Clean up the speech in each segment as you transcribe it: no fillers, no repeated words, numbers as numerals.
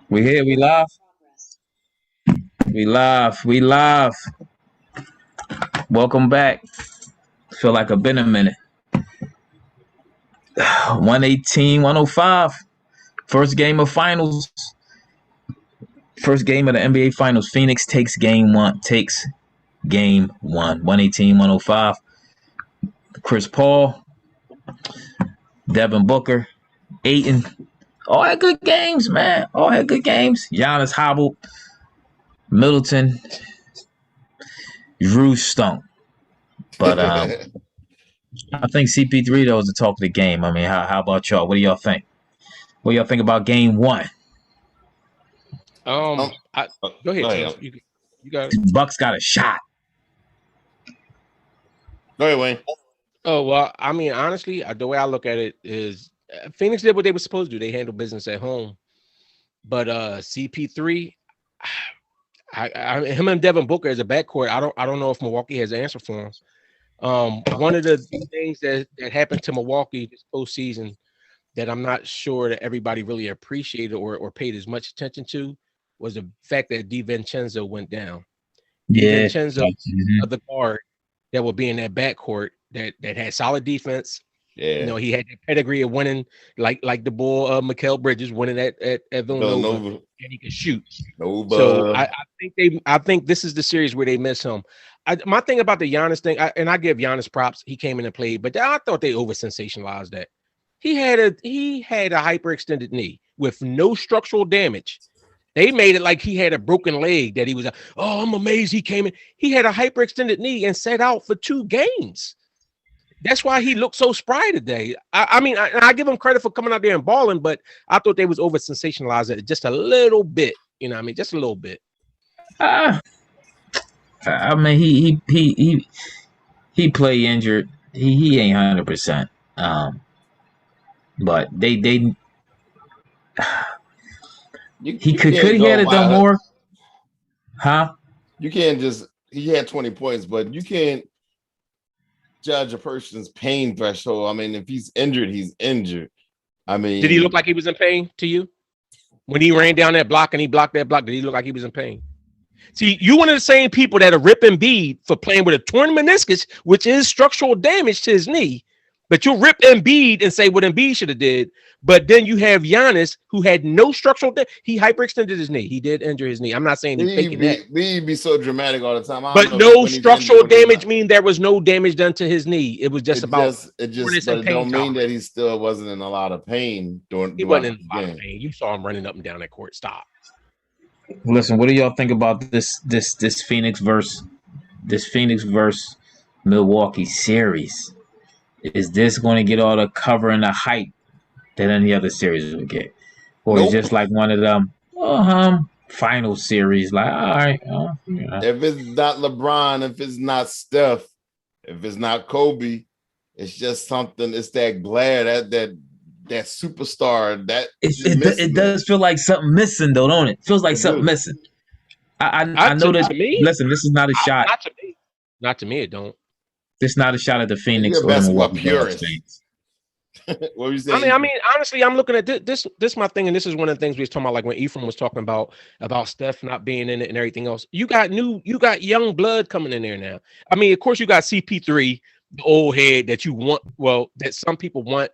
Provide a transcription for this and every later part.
We here. We live. We live. We live. Welcome back. Feel like I've been a minute. 118, 105. First game of finals. First game of the NBA Finals. Phoenix takes game one. 118, 105. Chris Paul, Devon Booker, Ayton. All had good games, man. All had good games. Giannis hobbled. Middleton. Drew stunk. But I think CP3 though is the talk of the game. I mean, how about y'all? What do y'all think? What do y'all think about game one? Go ahead. You got it. Bucks got a shot. Go ahead, Wayne. Oh, well, I mean, honestly, the way I look at it is Phoenix did what they were supposed to do. They handled business at home. But CP3, him and Devon Booker as a backcourt, I don't know if Milwaukee has an answer for him. One of the things that happened to Milwaukee this postseason that I'm not sure that everybody really appreciated or paid as much attention to was the fact that DiVincenzo went down. Yeah. DiVincenzo, the guard that will be in that backcourt that had solid defense. Yeah, you know, he had the pedigree of winning, like the bull Mikal Bridges winning at Villanova, and he could shoot. So I think this is the series where they miss him. My thing about the Giannis thing, and I give Giannis props, he came in and played, but I thought they over sensationalized that. He had a hyperextended knee with no structural damage. They made it like he had a broken leg, that he was, I'm amazed he came in. He had a hyperextended knee and sat out for 2 games. That's why he looked so spry today. I mean, I give him credit for coming out there and balling, but I thought they was over sensationalizing it just a little bit. You know what I mean? Just a little bit. I mean, he play injured. He ain't 100%. But they he could he had it done more? Huh? You can't just, he had 20 points, but you can't judge a person's pain threshold. I mean, if he's injured, he's injured. I mean, did he look like he was in pain to you when he ran down that block and he blocked that block? Did he look like he was in pain? See, you one of the same people that are ripping Embiid for playing with a torn meniscus, which is structural damage to his knee. But you'll rip Embiid and say what Embiid should have did. But then you have Giannis, who had no structural damage. He hyperextended his knee. He did injure his knee. I'm not saying he's faking that. He'd be so dramatic all the time. But no structural damage mean there was no damage done to his knee. It was just it don't mean that he still wasn't in a lot of pain. He wasn't in a lot of pain. You saw him running up and down that court. Stop. Listen, what do y'all think about this Phoenix versus Milwaukee series? Is this going to get all the cover and the hype that any other series would get? Or is just like one of them final series? Like, all right. If it's not LeBron, if it's not Steph, if it's not Kobe, it's just something. It's that glare, that superstar. That it does feel like something missing, though, don't it? Feels like something missing. I know that. Listen, this is not a shot. Not to me. Not to me. It don't. It's not a shot at the Phoenix or Milwaukee purist. What were you saying? I mean, honestly, I'm looking at this. This my thing, and this is one of the things we was talking about, like when Ephraim was talking about Steph not being in it and everything else. You got young blood coming in there now. I mean, of course, you got CP3, the old head that you want. Well, that some people want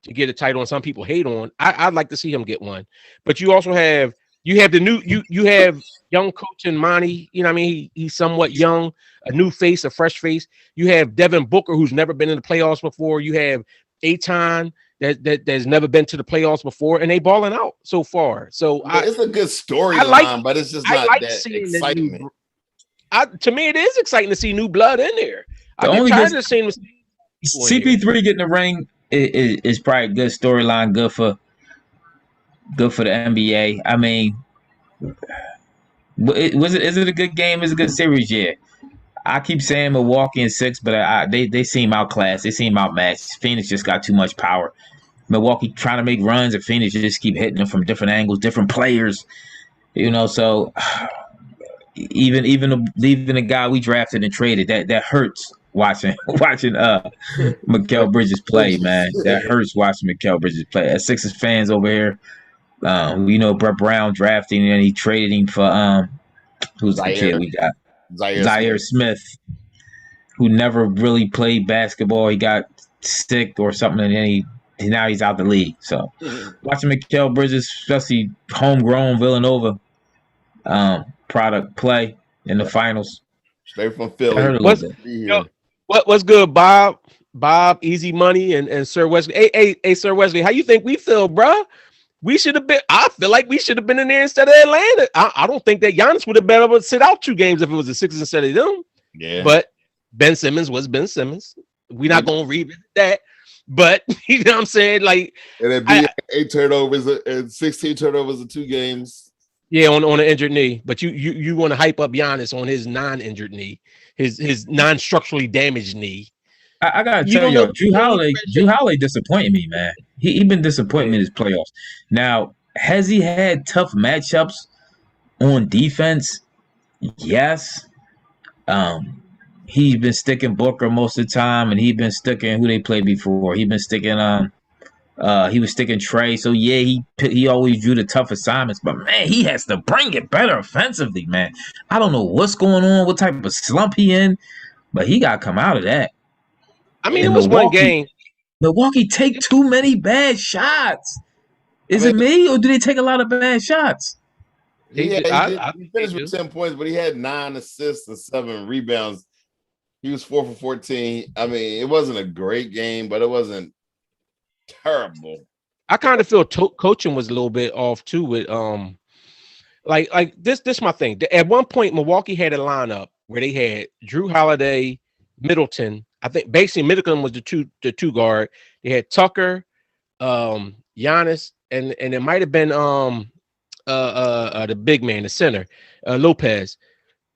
to get a title and some people hate on. I'd like to see him get one, but you also have the new you have young coach and Monty. You know what I mean? He's somewhat young, a new face, a fresh face. You have Devon Booker, who's never been in the playoffs before. You have Ayton that's never been to the playoffs before, and they balling out so far. So it's a good storyline, but it's just not that excitement. To me, it is exciting to see new blood in there. CP3 getting the ring is probably a good storyline, good for the NBA. I mean, is it a good game? Is it a good series? Yeah. I keep saying Milwaukee in 6, but they seem outclassed. They seem outmatched. Phoenix just got too much power. Milwaukee trying to make runs, and Phoenix just keep hitting them from different angles, different players. You know, so even leaving the guy we drafted and traded, that hurts watching Mikal Bridges play, man. That hurts watching Mikal Bridges play. As Sixers fans over here, Brett Brown drafting and he traded him for who's the kid we got? Zaire Smith, who never really played basketball. He got sick or something, and then now he's out the league. So watching Mikal Bridges, especially homegrown Villanova product play in the finals. Straight from Philly. What's good, Bob? Bob, Easy Money, and Sir Wesley. Hey, Sir Wesley, how you think we feel, bruh? We should have been. I feel like we should have been in there instead of Atlanta. I don't think that Giannis would have been able to sit out 2 games if it was the Sixers instead of them. Yeah. But Ben Simmons was Ben Simmons. We're not gonna revisit that. But you know what I'm saying? Like, and it be 8 turnovers and 16 turnovers in 2 games. Yeah, on an injured knee. But you want to hype up Giannis on his non-injured knee, his non-structurally damaged knee. I gotta tell you, Drew Holiday disappointed me, man. He been disappointing me in his playoffs. Now, has he had tough matchups on defense? Yes. He's been sticking Booker most of the time, and he's been sticking who they played before. He's been sticking he was sticking Trey. So yeah, he always drew the tough assignments, but man, he has to bring it better offensively, man. I don't know what's going on, what type of slump he in, but he got to come out of that. I mean, it was one game. Milwaukee take too many bad shots. Is it me, or do they take a lot of bad shots? He finished with 10 points, but he had 9 assists and 7 rebounds. He was 4 for 14. I mean, it wasn't a great game, but it wasn't terrible. I kind of feel coaching was a little bit off too with like this my thing. At one point, Milwaukee had a lineup where they had Drew Holiday, Middleton. I think basically Middleton was the two guard. They had Tucker, Giannis, and it might have been the big man, the center, Lopez.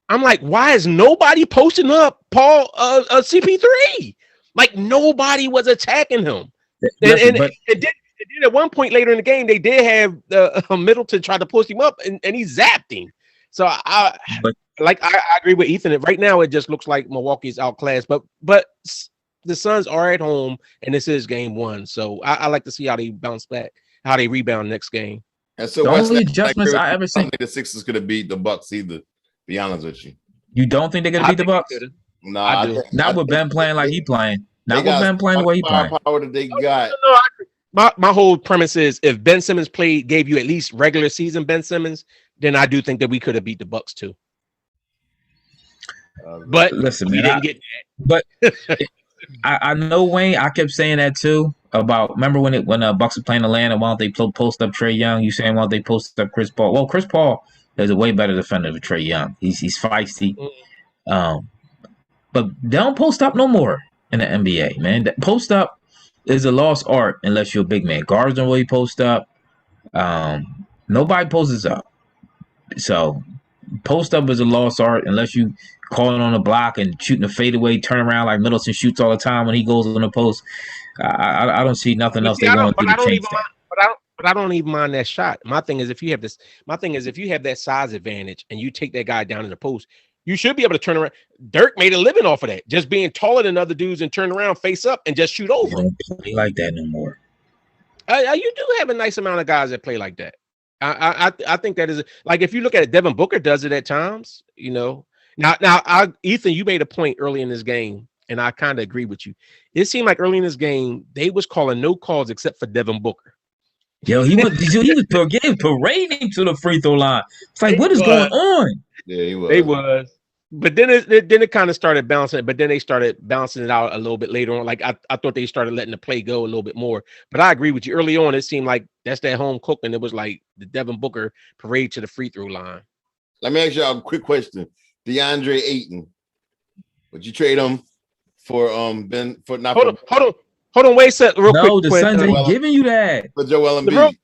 I'm like, why is nobody posting up Paul CP3? Like nobody was attacking him. And it did at one point later in the game, they did have Middleton try to push him up and he zapped him. So I agree with Ethan. Right now, it just looks like Milwaukee's outclassed, but the Suns are at home and this is game 1. So I like to see how they bounce back, how they rebound next game. And so the only adjustments I ever seen. The Sixers could have beat the Bucks either. Be honest with you. You don't think they're gonna beat the Bucks? No, not with Ben playing like he playing. Not with Ben playing the way he playing. Power that they got. My whole premise is if Ben Simmons gave you at least regular season Ben Simmons, then I do think that we could have beat the Bucks too. But listen, we didn't get that. But I know, Wayne. I kept saying that too. Remember when Bucks were playing Atlanta? Why don't they post up Trae Young? You saying why don't they post up Chris Paul? Well, Chris Paul is a way better defender than Trae Young. He's feisty. But they don't post up no more in the NBA, man. Post up is a lost art unless you're a big man. Guards don't really post up. Nobody posts up. So post up is a lost art unless you calling on the block and shooting a fadeaway, turn around like Middleton shoots all the time when he goes on the post. I don't see nothing else they're going to do to change that. But I don't even mind that shot. My thing is if you have that size advantage and you take that guy down in the post, you should be able to turn around. Dirk made a living off of that, just being taller than other dudes and turn around, face up, and just shoot over. You don't play like that no more. You do have a nice amount of guys that play like that. I think that is like if you look at it, Devon Booker does it at times. You know. Now, Ethan, you made a point early in this game, and I kind of agree with you. It seemed like early in this game they was calling no calls except for Devon Booker. Yo, he was parading to the free throw line. It's like, what is going on? Yeah, he was. They was. But then it kind of started bouncing. But then they started bouncing it out a little bit later on. Like I thought they started letting the play go a little bit more. But I agree with you. Early on, it seemed like that's that home cook, and it was like the Devon Booker parade to the free throw line. Let me ask y'all a quick question. DeAndre Ayton, would you trade him for Ben for not? Hold on, wait a second, real quick. No, the Suns ain't giving you that. For Joel Embiid.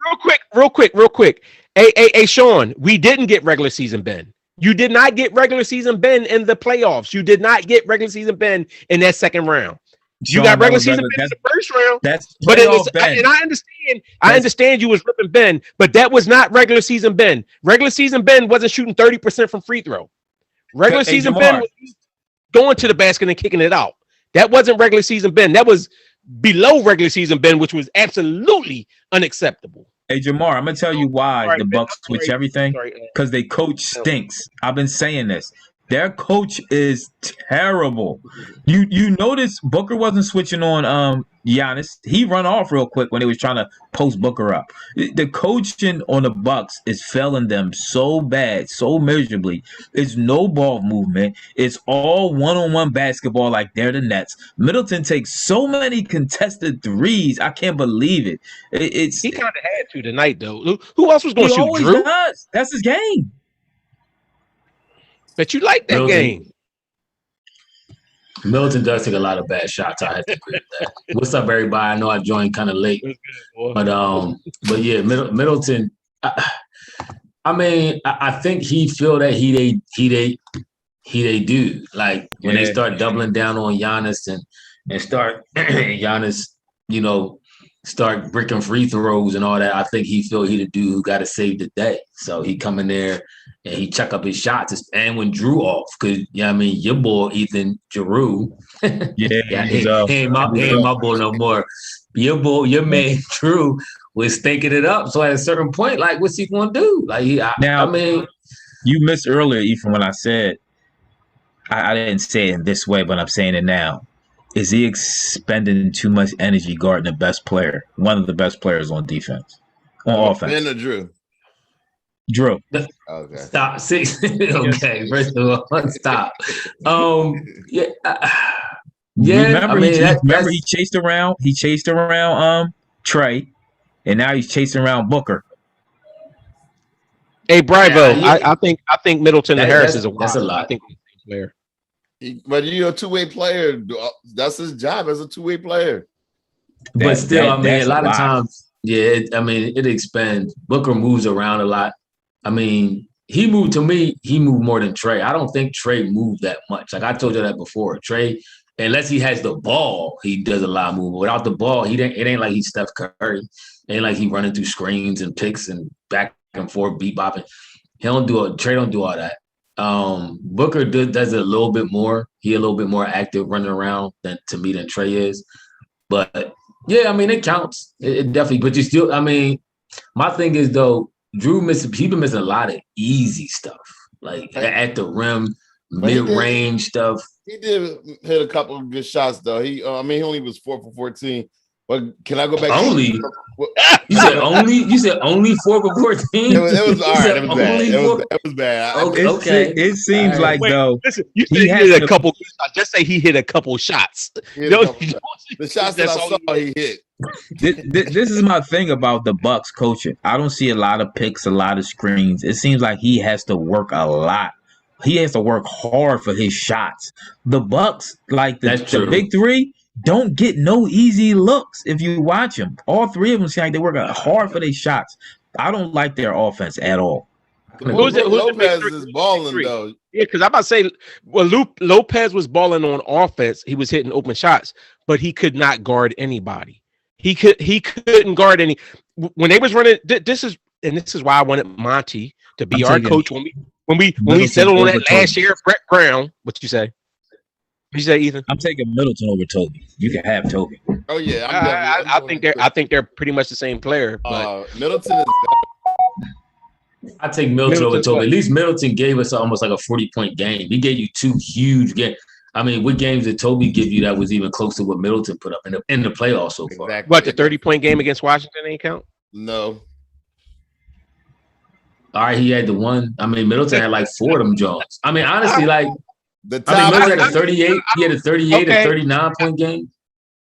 Real quick. Hey, Sean, we didn't get regular season Ben. You did not get regular season Ben in the playoffs. You did not get regular season Ben in that second round. You got regular season Ben in the first round. That's and I understand you was ripping Ben, but that was not regular season Ben. Regular season Ben wasn't shooting 30% from free throw. Regular season Ben was going to the basket and kicking it out. That wasn't regular season Ben. That was below regular season Ben, which was absolutely unacceptable. Hey, Jamar, I'm going to tell you why the Bucks switch everything. Because their coach stinks. I've been saying this. Their coach is terrible. You notice Booker wasn't switching on Giannis. He run off real quick when they was trying to post Booker up. The coaching on the Bucks is failing them so bad, so miserably. It's no ball movement. It's all one-on-one basketball like they're the Nets. Middleton takes so many contested threes. I can't believe it. He kind of had to tonight, though. Who else was going to shoot? Always Drew? Does. That's his game. But you like that game. Middleton does take a lot of bad shots. I have to agree with that. What's up, everybody? I know I joined kind of late, but yeah, Middleton. I mean, I think he feel that he they do like when they start doubling down on Giannis and start Giannis, start breaking free throws and all that. I think he feel he the dude who got to save the day. So he come in there and he check up his shots. And when Drew off, because your boy Ethan Giroux, he ain't my boy no more. Your man Drew was stinking it up. So at a certain point, like, what's he gonna do? Like, you missed earlier, Ethan, when I said I didn't say it in this way, but I'm saying it now. Is he expending too much energy guarding the best player, one of the best players on defense, on offense? Ben or Drew? Drew. Okay. Stop. Okay. First of all, stop. Remember he chased around. He chased around Trey, and now he's chasing around Booker. Hey, Bravo. I think Middleton and Harris is a lot. I think he's a player. But you're a two-way player. That's his job as a two-way player. But still, a lot of times, it expands. Booker moves around a lot. I mean, he moved more than Trey. I don't think Trey moved that much. Like I told you that before. Trey, unless he has the ball, he does a lot of movement. Without the ball, it ain't like he's Steph Curry. It ain't like he running through screens and picks and back and forth, beat bopping. Trey don't do all that. Booker does it a little bit more. He a little bit more active running around than Trey is. But yeah, it counts. It definitely. But you still, my thing is though, Drew he been missing a lot of easy stuff, like at the rim, mid-range stuff. He did hit a couple of good shots though. He only was 4 for 14. But can I go back? Only? You said only 4 for 14? It was all right. It was bad. It was bad. Okay. It seems like though. Listen, you said he hit a couple. Just say he hit a couple shots. The shots that I saw, he hit. This is my thing about the Bucks coaching. I don't see a lot of picks, a lot of screens. It seems like he has to work a lot. He has to work hard for his shots. The Bucks, like the big three, don't get no easy looks if you watch them. All three of them seem like they work hard for their shots. I don't like their offense at all. Lopez is balling though. Yeah, because I'm about to say, Lopez was balling on offense. He was hitting open shots, but he could not guard anybody. He couldn't guard any. When they was running, this is why I wanted Monty to be our coach when we settled on that last year. Brett Brown, what you say? What you say, Ethan? I'm taking Middleton over Toby. You can have Toby. Oh yeah, I think they're pretty much the same plaer. But Middleton is. I take Middleton over Toby. At least Middleton gave us almost like a 40-point game. He gave you 2 huge games. What games did Toby give you that was even close to what Middleton put up in the playoffs so far? Exactly. What, the 30-point game against Washington ain't count? No. All right, he had the one. Middleton had like 4 of them Jones. Honestly, like Middleton had a 38. He had a 38 or 39-point game.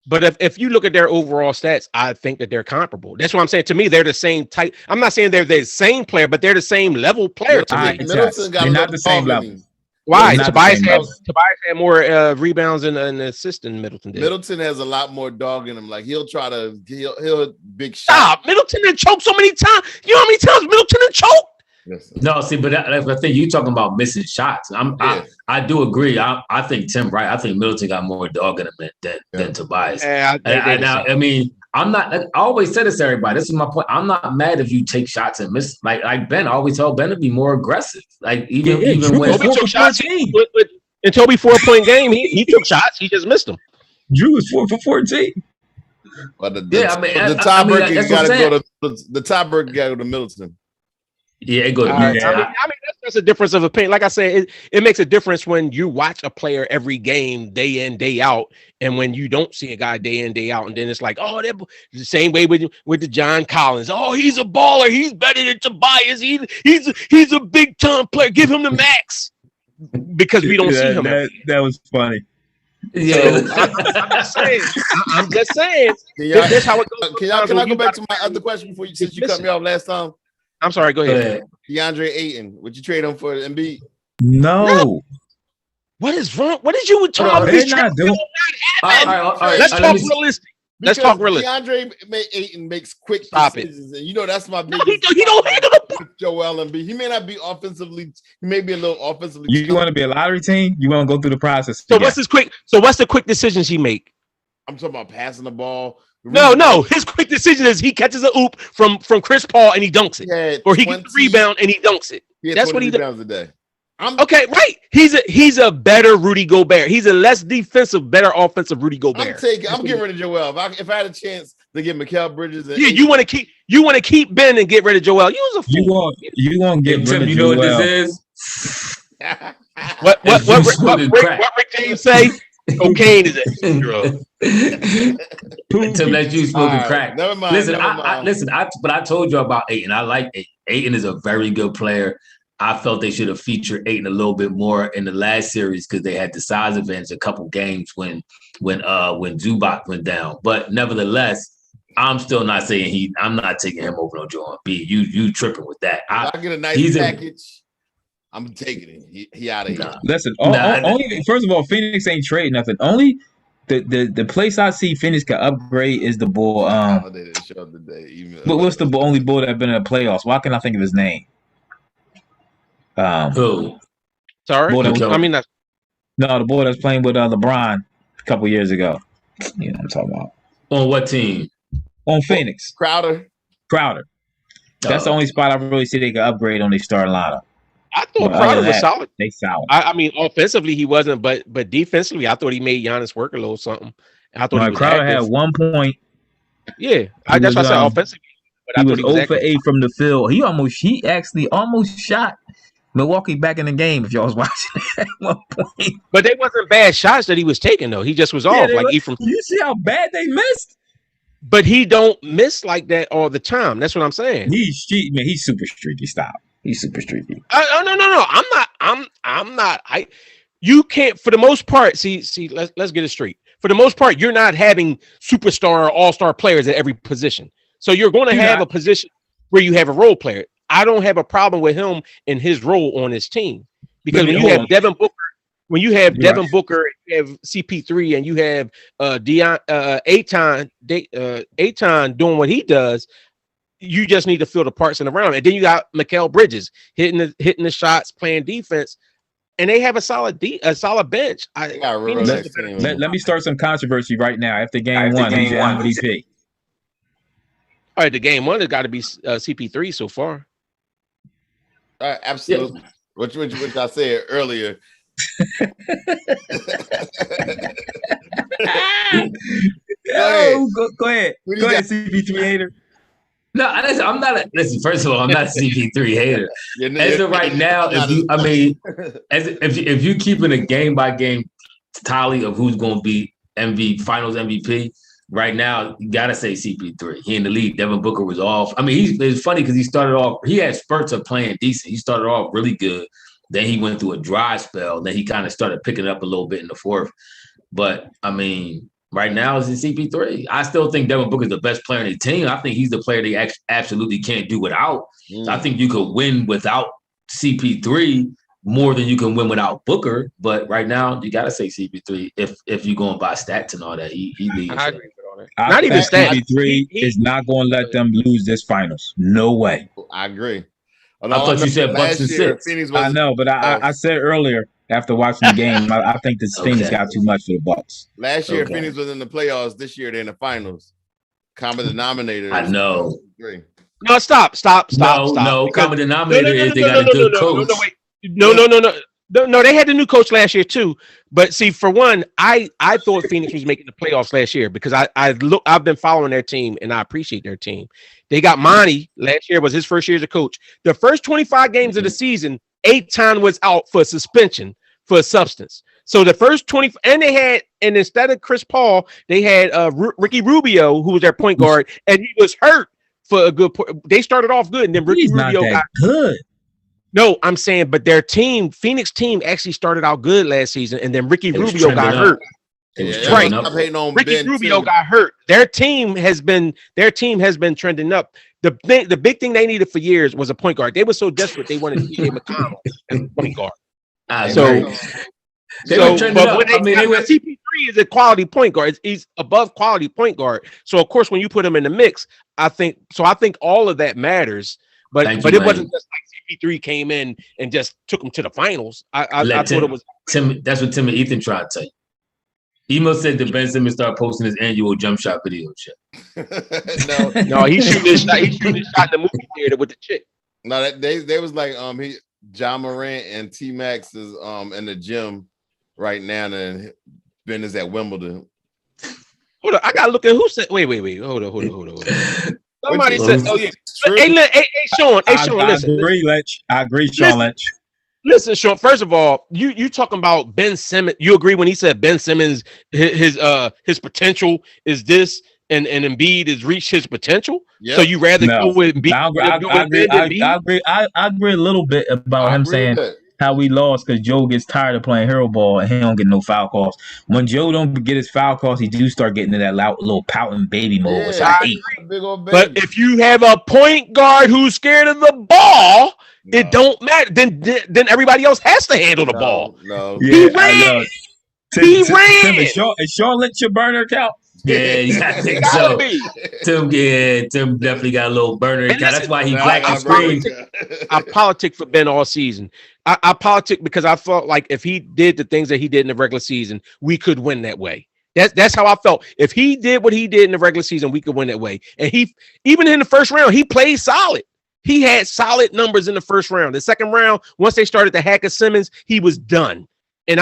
But if you look at their overall stats, I think that they're comparable. That's what I'm saying. To me, they're the same type. I'm not saying they're the same player, but they're the same level player to me. Middleton got not the same level. Why? Tobias had more rebounds and assists than Middleton did. Middleton has a lot more dog in him. Like he'll big shot. Stop. Middleton done choked so many times. You know how many times Middleton done choked? Yes, no, see, but I think you talking about missing shots. I do agree. I think Tim right. I think Middleton got more dog in him than Tobias. I'm not. I always say this to everybody. This is my point. I'm not mad if you take shots and miss. Like Ben, I always tell Ben to be more aggressive. Like even when Toby took shots. In Toby's 4-point game, he took shots. He just missed them. Drew was 4 for 14. But the tiebreaker got to go to the tiebreaker. Got to go to Middleton. Yeah, it go to Middleton. I mean, that's a difference of opinion. Like I said, it makes a difference when you watch a player every game, day in, day out, and when you don't see a guy day in, day out, and then it's like, oh, the same way with the John Collins. Oh, he's a baller. He's better than Tobias. He's a big time player. Give him the max because we don't see him. That was funny. Yeah, so, I'm just saying. That's how it goes. Can I go back to my other question before since you cut me off last time? I'm sorry. Go ahead. DeAndre Ayton, would you trade him for Embiid? No. What is wrong? What did you talk about? They're not doing. All right. Let's talk realistic. Let's talk realistic. DeAndre Ayton makes quick decisions, and you know that's my biggest. He don't handle the Joel Embiid. He may not be offensively. He may be a little offensively. You want to be a lottery team? You want to go through the process? So what's the quick decisions he make? I'm talking about passing the ball. No. His quick decision is he catches a oop from Chris Paul and he dunks it, or he gets the rebound and he dunks it. That's what he does a day. Okay, right. He's a better Rudy Gobert. He's a less defensive, better offensive Rudy Gobert. I'm getting rid of Joel. If I had a chance to get Mikal Bridges, you want to keep Ben and get rid of Joel. You was a fool. You want to get rid of Joel. You know what this is? What Rick James say? Cocaine is a drug. To let you smoking crack. Never mind. Listen, but I told you about Ayton. I like Ayton. Ayton is a very good player. I felt they should have featured Ayton a little bit more in the last series because they had the size advantage a couple games when Zubac went down. But nevertheless, I'm still not saying I'm not taking him over on Joel Embiid. You tripping with that? I get a nice package. I'm taking it. He out of here. Listen, only first of all, Phoenix ain't trading nothing. Only the place I see Phoenix can upgrade is the bull. They didn't show up today. But what's the only bull that been in the playoffs? Why can't I think of his name? Who? Sorry, the boy that's playing with LeBron a couple years ago. You know what I'm talking about. On what team? On Phoenix. Crowder. That's the only spot I really see they can upgrade on their starting lineup. I thought Crowder was solid. They solid. I mean, offensively he wasn't, but defensively, I thought he made Giannis work a little something. I thought Crowder had 1 point. Yeah, that's why I said offensively. But he was 0 for 8 from the field. He actually almost shot Milwaukee back in the game. If y'all was watching at 1 point, but they wasn't bad shots that he was taking though. He just was off You see how bad they missed? But he don't miss like that all the time. That's what I'm saying. He's super streaky. Stop. He's super streaky. No. I'm not. You can't. For the most part, see. Let's get it straight. For the most part, you're not having superstar or all-star players at every position. So you're going to have a position where you have a role player. I don't have a problem with him in his role on his team because when you have Devon Booker. When you have Devon Booker, you have CP3, and you have Ayton doing what he does, you just need to fill the parts in around. And then you got Mikal Bridges hitting the shots, playing defense, and they have a solid bench. Let me start some controversy right now. After game one, who's your MVP? All right, the game one has got to be CP3 so far. Absolutely. Yeah. Which I said earlier. Go ahead, CP3 hater. No, I'm not. Listen, first of all, I'm not a CP3 hater. As of right now, if you keeping a game by game tally of who's going to be Finals MVP, right now you gotta say CP3. He in the league. Devin Booker was off. I mean, it's funny because he started off. He had spurts of playing decent. He started off really good. Then he went through a dry spell. Then he kind of started picking it up a little bit in the fourth. But, I mean, right now it's in CP3. I still think Devin Booker is the best player in the team. I think he's the player they absolutely can't do without. I think you could win without CP3 more than you can win without Booker. But right now, you got to say CP3 if you're going by stats and all that. He leads. Not even stats. CP3 is not going to let them lose this finals. No way. I agree. I thought you said Bucks and 6. I know, but I said earlier after watching the game, I think this Phoenix got too much for the Bucks. Last year, Phoenix was in the playoffs. This year, they're in the finals. Common denominator. I know. No, stop. No, common denominator is they got a good coach. No. No, they had the new coach last year too. But see, for one, I thought Phoenix was making the playoffs last year because I've been following their team and I appreciate their team. They got Monty last year, was his first year as a coach. The first 25 games of the season, Aiton was out for suspension for substance. So the first 20, and instead of Chris Paul, they had Ricky Rubio, who was their point guard, and he was hurt for a good. They started off good, and then Ricky Rubio got good. No, I'm saying, but their team, Phoenix team, actually started out good last season, and then Ricky Rubio got hurt. Right, Ricky Rubio got hurt. Their team has been trending up. The big thing they needed for years was a point guard. They were so desperate they wanted T.J. McConnell as a point guard. CP3 is a quality point guard. He's above quality point guard. So of course, when you put him in the mix, I think all of that matters. But it wasn't just like CP3 came in and just took him to the finals. I thought it was Tim. That's what Tim and Ethan tried to tell you. Emo said that Ben Simmons started posting his annual jump shot video shit. no, he's shooting his shot. He's shooting his shot in the movie theater with the chick. No, they was like John Morant and T Max is in the gym right now, and Ben is at Wimbledon. Hold on, I gotta look at who said. Wait. Hold on. Somebody said, "Oh yeah." Hey, Sean. Listen. I agree, Sean Lynch. Listen, Sean. First of all, you talking about Ben Simmons? You agree when he said Ben Simmons his potential is this, and Embiid has reached his potential? Yep. So you rather go with Embiid? I agree a little bit about him saying how we lost because Joe gets tired of playing hero ball and he don't get no foul calls. When Joe don't get his foul calls, he do start getting in that little pouting baby mode, which I hate. But if you have a point guard who's scared of the ball, it don't matter. Then everybody else has to handle the ball. No, he ran. He ran. Is Sean Lynch your burner account? Yeah, I think so. Tim definitely got a little burner account. That's why he black and screen. I politic for Ben all season. I politic because I felt like if he did the things that he did in the regular season, we could win that way. That's how I felt. If he did what he did in the regular season, we could win that way. And he, even in the first round, he played solid. He had solid numbers in the first round. The second round, once they started to hack at Simmons, he was done. And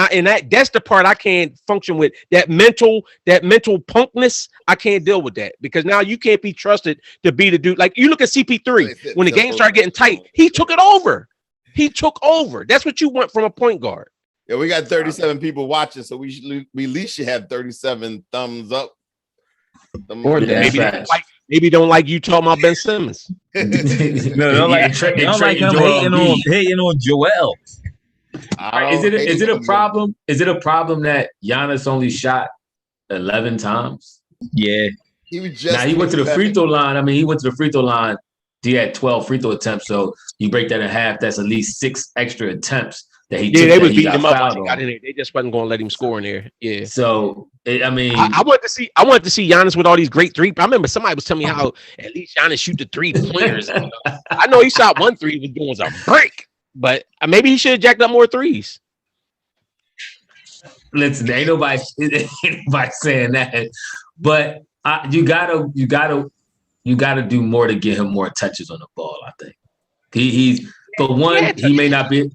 that's the part I can't function with. That mental punkness, I can't deal with that because now you can't be trusted to be the dude. Like you look at CP3 when the game started getting tight, he took it over. That's what you want from a point guard. Yeah, we got 37 people watching, so we at least should have 37 thumbs up. Maybe don't like you talking about Ben Simmons. No, don't like him hating on Joel. Is it a problem? Is it a problem that Giannis only shot 11 times? Yeah. He went to the free throw line. I mean, he went to the free throw line. He had 12 free throw attempts. So you break that in half. That's at least 6 extra attempts that he took. Yeah, they was beating him up. They just wasn't going to let him score in there. Yeah. So I wanted to see Giannis with all these great three. I remember somebody was telling me how at least Giannis shoot the 3-pointers. I know he shot 1 3 was going as a break. But maybe he should have jacked up more threes. Listen, ain't nobody saying that. But you gotta do more to get him more touches on the ball. I think he may not be,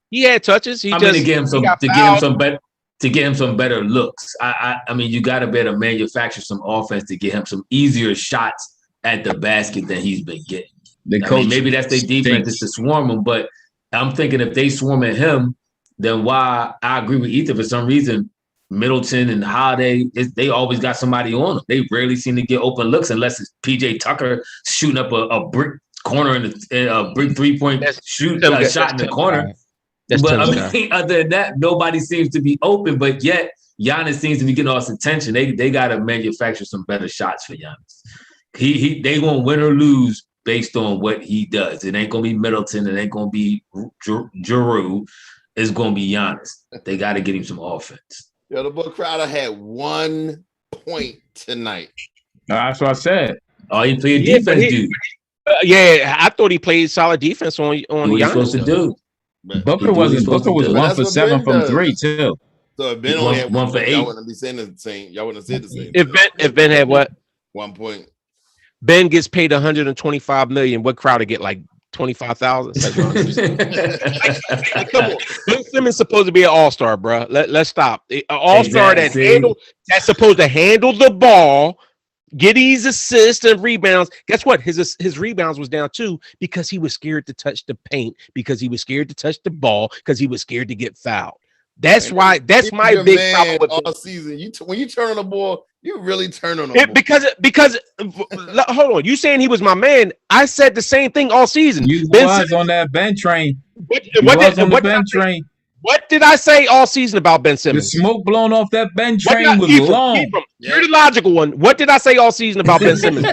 He had touches. To get him some better looks. I mean, you got to be able to manufacture some offense to get him some easier shots at the basket than he's been getting. Maybe that's their defense is to swarm him, but I'm thinking if they swarm at him, then why? I agree with Ethan. For some reason, Middleton and Holiday, they always got somebody on them. They rarely seem to get open looks unless it's PJ Tucker shooting up a brick corner in a brick 3-point shot in the corner. Other than that, nobody seems to be open. But yet, Giannis seems to be getting all this attention. They got to manufacture some better shots for Giannis. They gonna win or lose based on what he does. It ain't gonna be Middleton. It ain't gonna be Giroux. It's gonna be Giannis. They got to get him some offense. Yo, the boy Crowder had 1 point tonight. That's what I said. Oh, he played defense, dude. I thought he played solid defense on Giannis. What supposed to do? Booker was 1 for 7 from 3 too. So if Ben only had 1 for 8, y'all wouldn't be saying the same. Y'all wouldn't have said the same. If Ben had what? 1 point. Ben gets paid $125 million. What Crowder get like 25,000. Come on, Ben Simmons supposed to be an all-star, bro. Let's stop. An all-star that's supposed to handle the ball, get these assists and rebounds. Guess what? His rebounds was down too because he was scared to touch the paint, because he was scared to touch the ball, because he was scared to get fouled. That's why. That's my big problem with all season. When you turn on the ball, you really turn on the ball. Because hold on, you saying he was my man? I said the same thing all season. You was on that Ben train. What did I say all season about Ben Simmons? The smoke blown off that Ben train was long. You're the logical one. What did I say all season about Ben Simmons?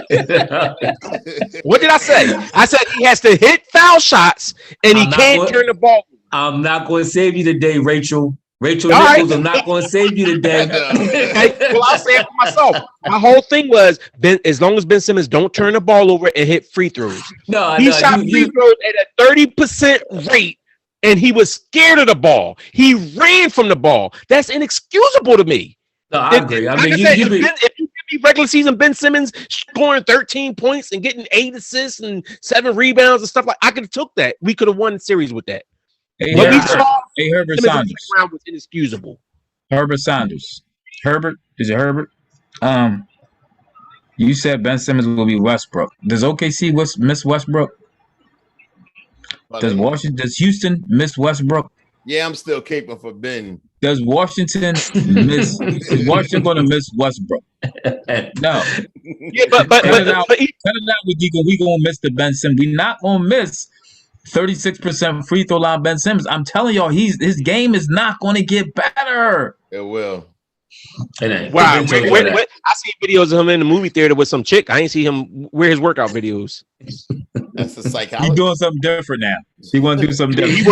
What did I say? I said he has to hit foul shots and he can't turn the ball. I'm not going to save you today, Rachel. Nichols, right. I'm not going to save you today. Well, I'll say it for myself. My whole thing was, as long as Ben Simmons don't turn the ball over and hit free throws. He shot free throws at a 30% rate, and he was scared of the ball. He ran from the ball. That's inexcusable to me. No, I agree. I mean, if you give me regular season Ben Simmons scoring 13 points and getting 8 assists and 7 rebounds and stuff I could have took that. We could have won the series with that. What we saw, Herbert Saunders was inexcusable. Herbert Saunders. Herbert, is it Herbert? You said Ben Simmons will be Westbrook. Does OKC miss Westbrook? Does Houston miss Westbrook? Yeah, I'm still caping for Ben. Does Washington miss? Is Washington going to miss Westbrook? No. Yeah, but cut it out with Deacon. We going to miss the Ben Simmons. We're not going to miss 36% free throw line Ben Simmons. I'm telling y'all, his game is not going to get better. It will. Wow. I see videos of him in the movie theater with some chick. I ain't see him wear his workout videos. That's the psychology. He's doing something different now. He want to do something different. He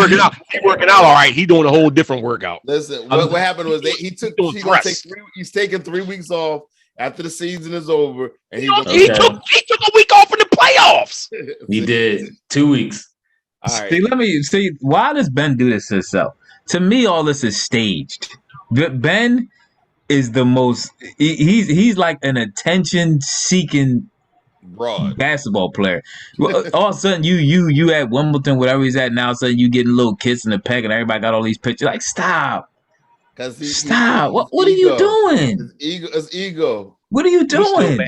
working out all right. He doing a whole different workout. Listen, what happened was he's taking 3 weeks off after the season is over, and he took a week off in the playoffs. He did 2 weeks. All right. See, let me see. Why does Ben do this to himself? To me, all this is staged. Ben is the most. He's like an attention-seeking basketball player. All of a sudden, you at Wimbledon, whatever he's at now. All of a sudden, you getting a little kiss in the peck, and everybody got all these pictures. Like, stop. Stop. What are you doing? It's ego. What are you doing?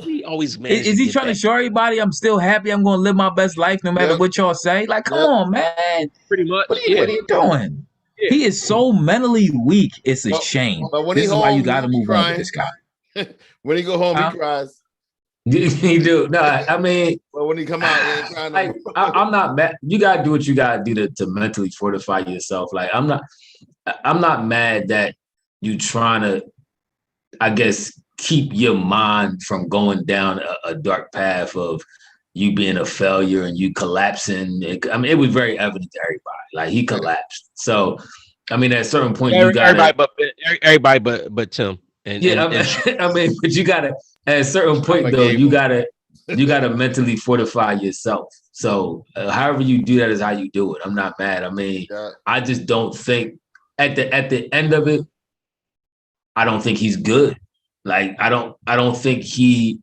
He always is he trying to show everybody I'm still happy? I'm going to live my best life no matter what y'all say. Like, come on, man. Pretty much. What are you doing? Yeah. He is so mentally weak. It's a shame. But when this is why you got to move on with this guy. When he go home, he cries. He do. No, I mean, but when he come out, he ain't trying to. I'm not mad. You got to do what you got to do to mentally fortify yourself. Like, I'm not mad that you trying to, I guess, keep your mind from going down a dark path of you being a failure and you collapsing. I mean, it was very evident to everybody. Like, he collapsed. So, I mean, at a certain point, you got everybody but Tim. I mean, but you got to, at a certain point, though, you got to mentally fortify yourself. So, however you do that is how you do it. I'm not mad. I mean, I just don't think at the end of it, I don't think he's good. Like, I don't think he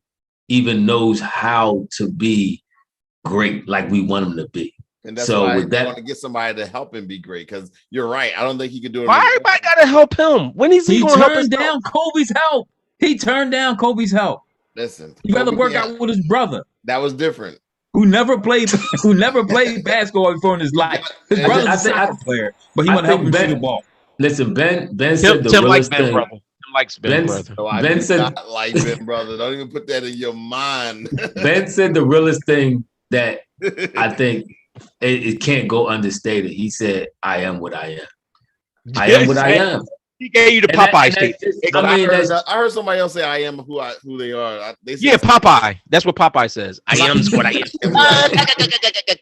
even knows how to be great like we want him to be. And that's why I want to get somebody to help him be great. Because you're right. I don't think he could do it. Why everybody got to help him? When is he going to help us down Kobe's help? He turned down Kobe's help. Listen, you got to work out with his brother. That was different. Who never played basketball before in his life. His brother's a soccer player, but he want to help him shoot the ball. Listen, Ben said the realest thing. Brother. Likes Ben brother. So Ben said, not like Ben brother. Don't even put that in your mind. Ben said the realest thing that I think it can't go understated. He said, "I am what I am. I am what I am." He gave you the Popeye statement. I heard somebody else say, "I am who they are." Popeye. That's what Popeye says. I am what I am.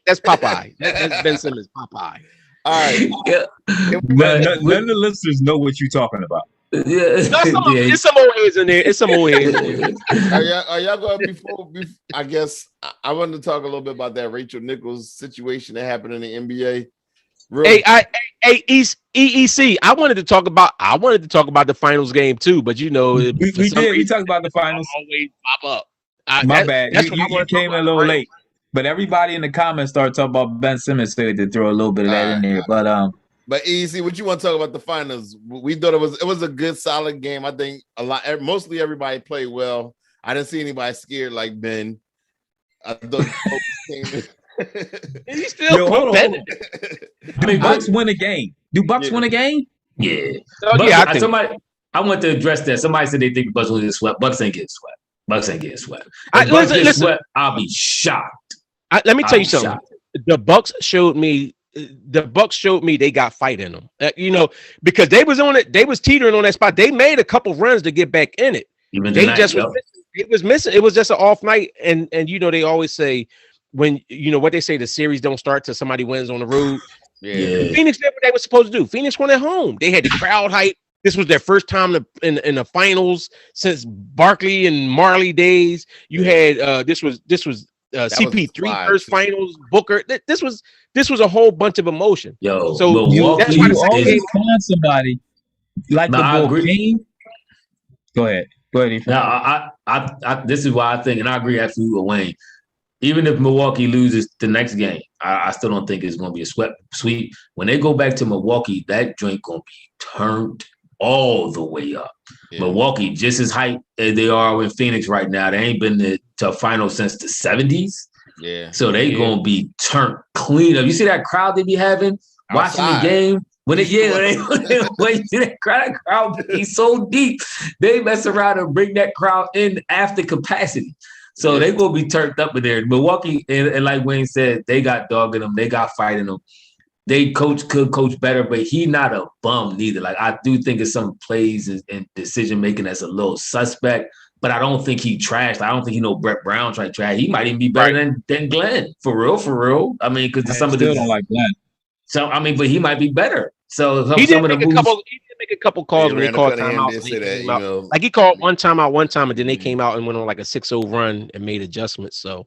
That's Popeye. That's Ben Simmons. Popeye. All right. None of the listeners know what you're talking about. Yeah. There's some old heads in there. It's some old heads. Are y'all going before? I guess I wanted to talk a little bit about that Rachel Nichols situation that happened in the NBA. EEC. I wanted to talk about the finals game too, but you know, we talked about the finals. Always pop up. My bad. You came a little late. But everybody in the comments started talking about Ben Simmons, so to throw a little bit of that in there. But easy, what you want to talk about the finals? We thought it was a good, solid game. I think mostly everybody played well. I didn't see anybody scared like Ben. I thought he's still competitive. Do Bucks win a game? Do Bucks win a game? Yeah. I want to address that. Somebody said they think the Bucks will get swept. Bucks ain't getting swept. Bucks ain't getting swept. If Bucks get swept, I'll be shocked. Let me tell you something. The Bucks showed me they got fight in them. Because they was on it. They was teetering on that spot. They made a couple runs to get back in it. Even they just was missing. It was missing. It was just an off night. And they always say when what they say, the series don't start till somebody wins on the road. Yeah. Phoenix did what they were supposed to do. Phoenix won at home. They had the crowd hype. This was their first time in the finals since Barkley and Marley days. You had this was CP3 first finals. Booker. This was a whole bunch of emotion. Yo, so that's why you always calling somebody like the Bull. Go ahead. Now, I this is why I think, and I agree absolutely with Wayne. Even if Milwaukee loses the next game, I still don't think it's going to be a sweep. When they go back to Milwaukee, that joint going to be turned all the way up. Yeah. Milwaukee just as hyped as they are with Phoenix right now. They ain't been to a final since the 70s. Yeah. So they going to be turned clean up. You see that crowd they be having watching the game? When you see that crowd be so deep, they mess around and bring that crowd in after capacity. So they gonna be turned up in there. Milwaukee, and like Wayne said, they got dog in them, they got fight in them. They could coach better, but he not a bum neither. Like I do think it's some plays and decision making that's a little suspect, but I don't think he trashed. I don't think Brett Brown tried to trash. He might even be better than Glenn. For real. I mean, because some of the don't like Glenn. So I mean, but he might be better. So he did make a couple calls when they called timeout. Like he called one timeout one time, and then they came out and went on like a 6-0 run and made adjustments. So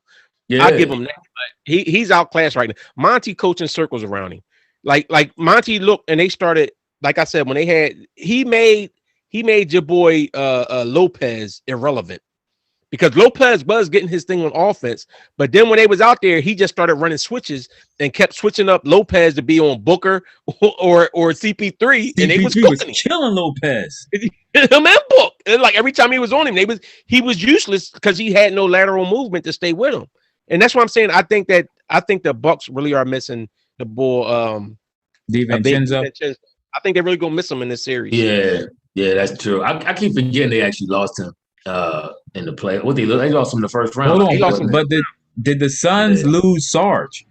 I give him that. But he's outclassed right now. Monty coaching circles around him. Like Monty looked, and they started. Like I said, when he made your boy Lopez irrelevant. Because Lopez was getting his thing on offense, but then when they was out there, he just started running switches and kept switching up Lopez to be on Booker or CP3, and they was killing Lopez. Him and Book, and like every time he was on him, he was useless because he had no lateral movement to stay with him, and that's what I'm saying. I think the Bucks really are missing the bull. DiVincenzo. I think they're really gonna miss him in this series. Yeah, that's true. I keep forgetting they actually lost him. In the play, they lost him in the first round. Hold on, but did the Suns lose Sarge?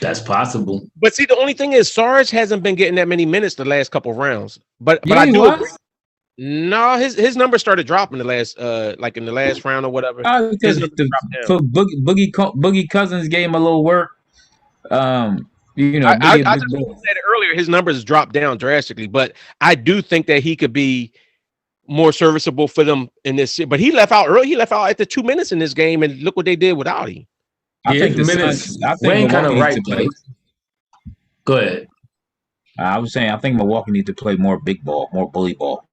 That's possible. But see, the only thing is Sarge hasn't been getting that many minutes the last couple of rounds. But I do agree. No, his numbers started dropping the last like in the last round or whatever. Because Boogie Cousins gave him a little work. I just said it earlier. His numbers dropped down drastically, but I do think that he could be more serviceable for them in this. But he left out early. He left out at the 2 minutes in this game, and look what they did without him. I think the minutes. Wayne kind of right. Go ahead. I was saying I think Milwaukee needs to play more big ball, more bully ball.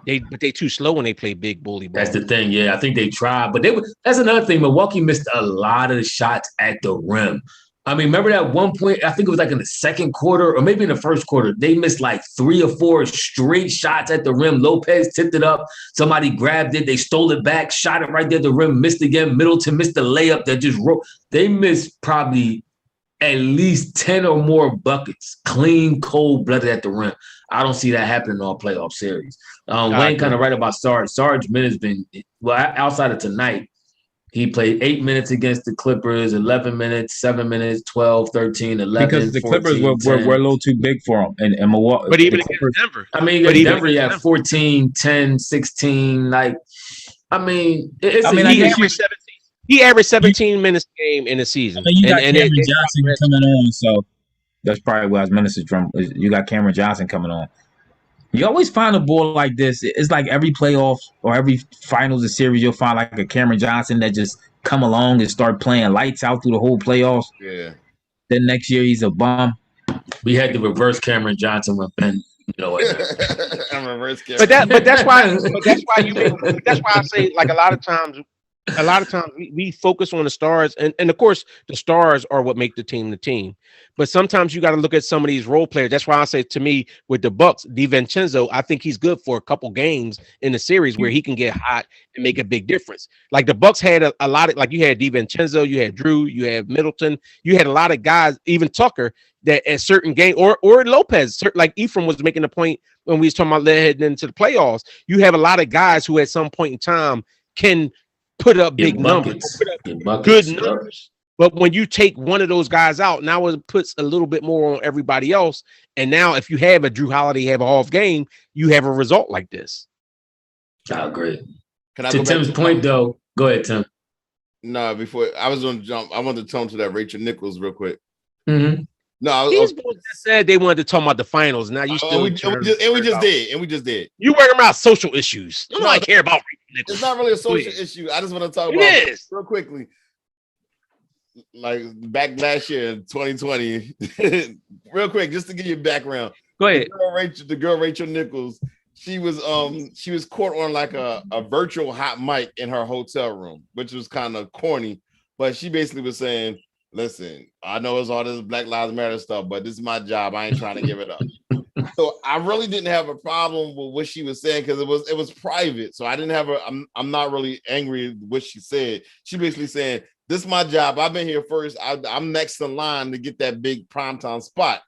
But they too slow when they play big bully ball. That's the thing. Yeah, I think they tried, but that's another thing. Milwaukee missed a lot of the shots at the rim. I mean, remember that one point, I think it was like in the second quarter or maybe in the first quarter, they missed like 3 or 4 straight shots at the rim. Lopez tipped it up. Somebody grabbed it. They stole it back, shot it right there at the rim, missed again. Middleton missed the layup that just rolled. They missed probably at least 10 or more buckets, clean, cold-blooded at the rim. I don't see that happening in all playoff series. Wayne kind of right about Sarge. Sarge minutes been, outside of tonight, he played 8 minutes against the Clippers, 11 minutes, 7 minutes, 12, 13, 11, because the 14, Clippers were a little too big for him. And Milwaukee. But even against Denver. I mean, against Denver, he had 14, 10, 16. Like, I mean, he averaged 17. He averaged 17 minutes a game in the season. I mean, you got Cameron Johnson coming on, so that's probably where his minutes is from. You got Cameron Johnson coming on. You always find a ball like this. It's like every playoff or every finals of series, you'll find like a Cameron Johnson that just come along and start playing lights out through the whole playoffs. Yeah. Then next year he's a bum. We had to reverse Cameron Johnson when Ben. I'm reverse Cameron. But that's why I say like a lot of times a lot of times we focus on the stars, and of course the stars are what make the team. But sometimes you got to look at some of these role players. That's why I say, to me, with the Bucks, DiVincenzo, I think he's good for a couple games in the series where he can get hot and make a big difference. Like the Bucks had a lot of, like, you had DiVincenzo, you had Drew, you had Middleton, you had a lot of guys, even Tucker, that at certain game, or Lopez, like Ephraim was making the point when we was talking about heading into the playoffs. You have a lot of guys who at some point in time can put up big numbers, good numbers. But when you take one of those guys out, now it puts a little bit more on everybody else. And now if you have a Drew Holiday have a off game, you have a result like this. I agree. To Tim's point, though, go ahead, Tim. No, before I was going to jump, I wanted to turn to that Rachel Nichols real quick. Mm-hmm. No, these boys just said they wanted to talk about the finals. Now you still we just did. You worry about social issues. You don't care about Rachel Nichols. It's not really a social issue. I just want to talk about real quickly. Like back last year in 2020, real quick, just to give you a background. Go ahead. The girl Rachel Nichols, she was caught on like a virtual hot mic in her hotel room, which was kind of corny, but she basically was saying, listen, I know it's all this Black Lives Matter stuff, but this is my job. I ain't trying to give it up. So I really didn't have a problem with what she was saying because it was private. So I didn't have I'm not really angry with what she said. She basically saying, this is my job. I've been here first. I'm next in line to get that big primetime spot.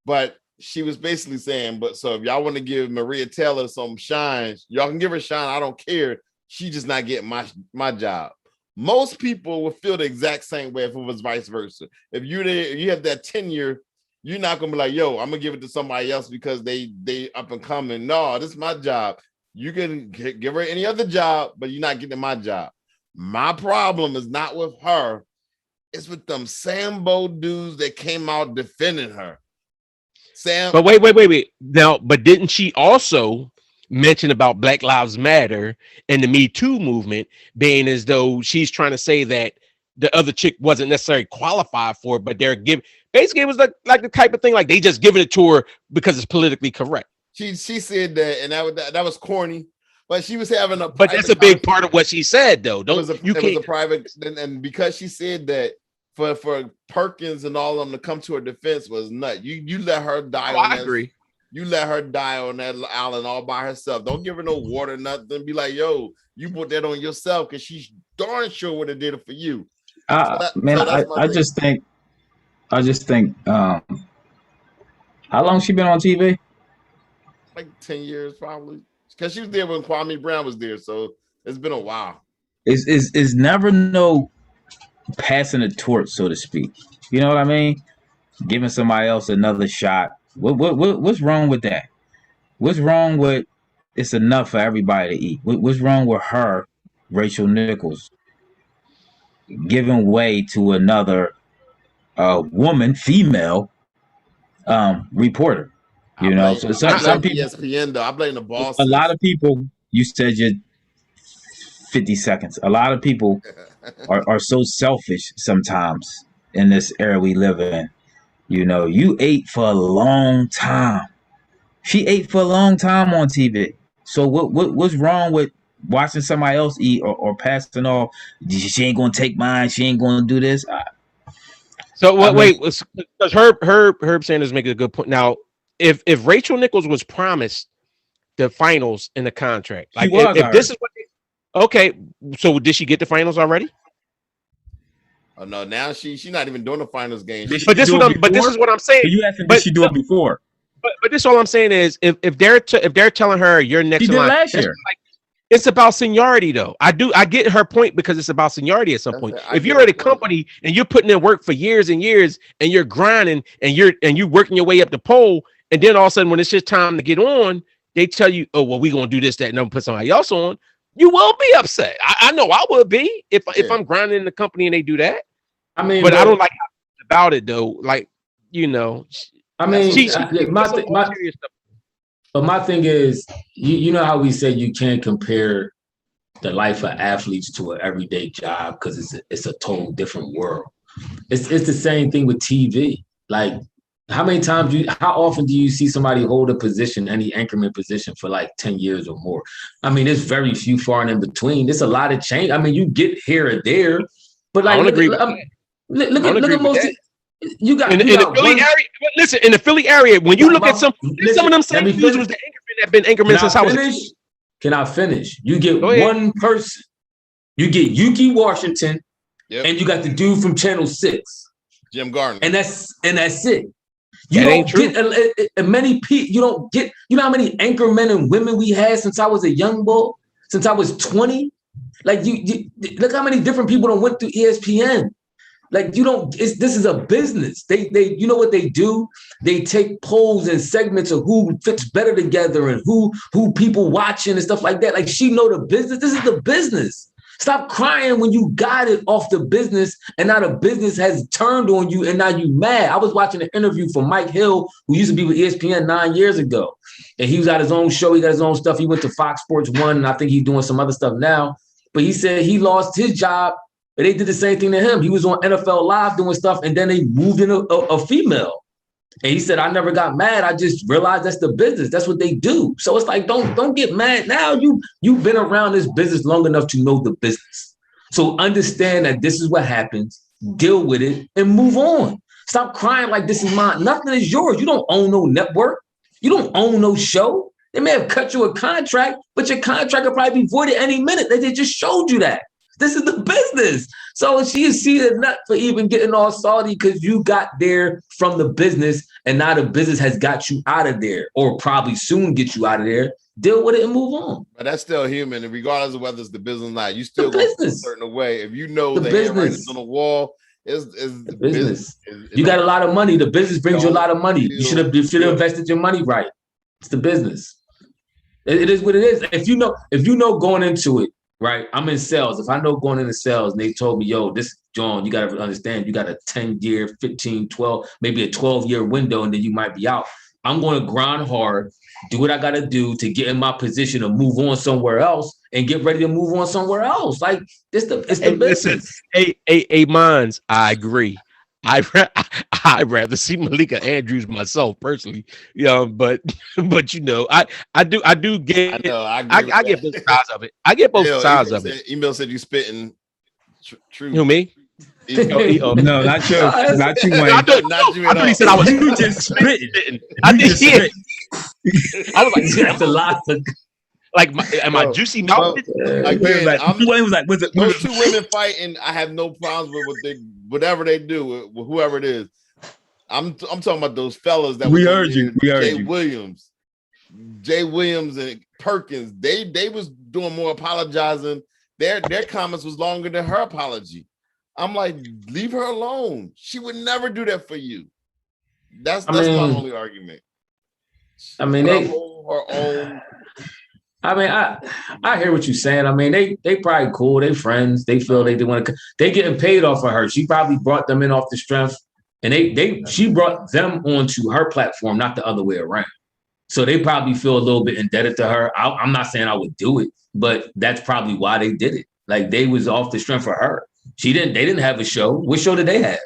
But she was basically saying, but so if y'all want to give Maria Taylor some shine, y'all can give her shine. I don't care. She just not getting my job. Most people would feel the exact same way if it was vice versa. If you have that tenure, you're not gonna be like, yo, I'm gonna give it to somebody else because they up and coming. No, this is my job. You can give her any other job, but you're not getting my job. My problem is not with her. It's with them Sambo dudes that came out defending her. But wait. Now, but didn't she also mention about Black Lives Matter and the Me Too movement, being as though she's trying to say that the other chick wasn't necessarily qualified for it, but they're giving, basically it was like the type of thing, like they just giving it to her because it's politically correct. She said that, and that was corny. But she was having a. But that's a big part of what she said, though. It was a private, and because she said that for Perkins and all of them to come to her defense was nuts. You let her die. I agree. You let her die on that island all by herself. Don't give her no water, nothing. Be like, yo, you put that on yourself because she's darn sure would have did it for you. I just think. How long she been on TV? Like 10 years, probably. Because she was there when Kwame Brown was there, so it's been a while. It's never no passing the torch, so to speak. You know what I mean? Giving somebody else another shot. What's wrong with that? What's wrong with it's enough for everybody to eat? What's wrong with her, Rachel Nichols, giving way to another female reporter? You know, so some people. ESPN though, I blame the boss. A lot of people. You said your 50 seconds. A lot of people are so selfish sometimes in this era we live in. You know, you ate for a long time. She ate for a long time on TV. So what's wrong with watching somebody else eat or passing off? She ain't gonna take mine. She ain't gonna do this. Wait, because Herb Sanders making a good point. Now, if Rachel Nichols was promised the finals in the contract, like if this is what okay, so did she get the finals already? Oh no, now she's not even doing the finals game. This is what I'm saying. You asking did she do it before? But this all I'm saying is if they're telling her you're next in line, last year. It's about seniority, though. I get her point because it's about seniority at some point. If you're at a company and you're putting in work for years and years and you're grinding and you're working your way up the pole, and then all of a sudden when it's just time to get on, they tell you, oh well, we're gonna do this, that, and then put somebody else on. You will be upset. I know I would be if I'm grinding in the company and they do that. I mean, but I don't like how about it though. Like, you know, I mean, but my thing is, you know how we say you can't compare the life of athletes to an everyday job because it's a total different world. It's the same thing with TV. Like how often do you see somebody hold a position, any anchorman position, for like 10 years or more? I mean, there's very few far and in between. There's a lot of change. I mean, you get here or there, but like, look at most. You got in the Philly area. Listen, in the Philly area, when you look at some of them same dudes was the anchorman that been anchorman since I was a kid. Can I finish? You get one person. You get Yuki Washington, and you got the dude from Channel 6, Jim Gardner, and that's it. You don't get many people. You don't get. You know how many anchor men and women we had since I was a young boy, since I was 20. Like you look how many different people that went through ESPN. Like this is a business. They you know what they do? They take polls and segments of who fits better together and who people watching and stuff like that. Like she know the business. This is the business. Stop crying when you got it off the business and now the business has turned on you and now you mad. I was watching an interview from Mike Hill, who used to be with ESPN 9 years ago. And he was at his own show. He got his own stuff. He went to Fox Sports 1, and I think he's doing some other stuff now. But he said he lost his job. And they did the same thing to him. He was on NFL Live doing stuff, and then they moved in a female. And he said, I never got mad. I just realized that's the business. That's what they do. So it's like, don't get mad. Now you've been around this business long enough to know the business. So understand that this is what happens, deal with it, and move on. Stop crying like this is mine. Nothing is yours. You don't own no network. You don't own no show. They may have cut you a contract, but your contract will probably be voided any minute. They just showed you that. This is the business. So she see the nut for even getting all salty because you got there from the business and now the business has got you out of there or probably soon get you out of there. Deal with it and move on. But that's still human. And regardless of whether it's the business or not, you still go a certain way. If you know the handwriting's on the wall, is the business. You got a lot of money. The business brings you a lot of money. You should have invested your money right. It's the business. It is what it is. If you know going into it, right? I'm in sales. If I know going into sales and they told me, yo, this, John, you got to understand, you got a 10-year, 15, 12, maybe a 12-year window, and then you might be out. I'm going to grind hard, do what I got to do to get in my position to move on somewhere else and get ready to move on somewhere else. Like, it's the business. Listen, Mons, I agree. I'd rather see Malika Andrews myself personally, but you know, I do get. I get both sides of it. I get both sides of it. Email said you spitting. True. Who, me? No, not you. Not you, Wayne. Not you. I thought he said I was just spitting. I did spit. I was like, that's a lot. Like, am I juicy mouth? Wayne was like, those two women fighting. I have no problems with whatever they do with whoever it is. I'm talking about those fellas that we heard you. Jay Williams and Perkins. They was doing more apologizing. Their comments was longer than her apology. I'm like, leave her alone. She would never do that for you. That's my only argument. I mean, her own. I mean, I hear what you're saying. I mean, they probably cool. They friends. They feel they want to. They getting paid off of her. She probably brought them in off the strength, and she brought them onto her platform, not the other way around. So they probably feel a little bit indebted to her. I'm not saying I would do it, but that's probably why they did it. Like, they was off the strength for her. They didn't have a show. What show did they have?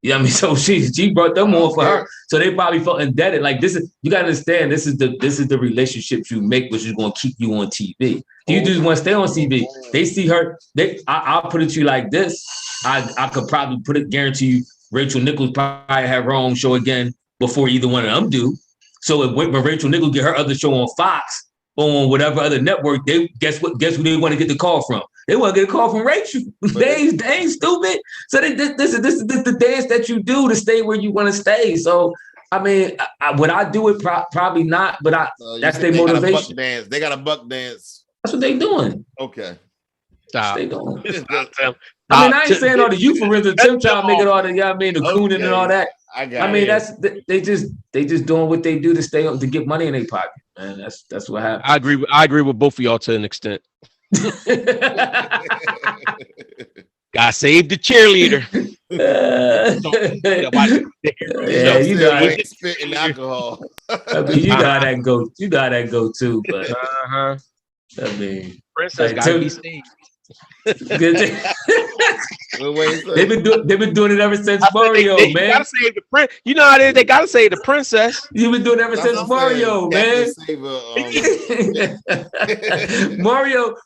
You know what I mean? So she brought them on for her. So they probably felt indebted. Like, this is, you gotta understand, this is the relationships you make, which is gonna keep you on TV. You just want to stay on TV. They see her, I'll put it to you like this. I could probably guarantee you Rachel Nichols probably have her own show again before either one of them do. So when Rachel Nichols get her other show on Fox, on whatever other network, they guess who they want to get the call from? They want to get a call from Rachel. They ain't stupid. So this is the dance that you do to stay where you want to stay. So I mean, would I do it? Probably not. But that's their motivation. They got a buck dance. That's what they doing. Okay. Stop. They doing. I mean, I ain't saying all the euphorism. Tim trying to make it all the, you know what I mean, the cooning and all that. I mean, they just doing what they do to stay up to get money in their pocket, man. That's what happened. I agree with both of y'all to an extent. God save the cheerleader. Yeah, you know I ain't spitting alcohol. I mean, you know how that go. You know how that go too. But I mean, Princess gotta be saved. They've been doing it ever since Mario, man. You gotta save the prince. You know how it is. They gotta save the princess. You've been doing it ever since Mario, man.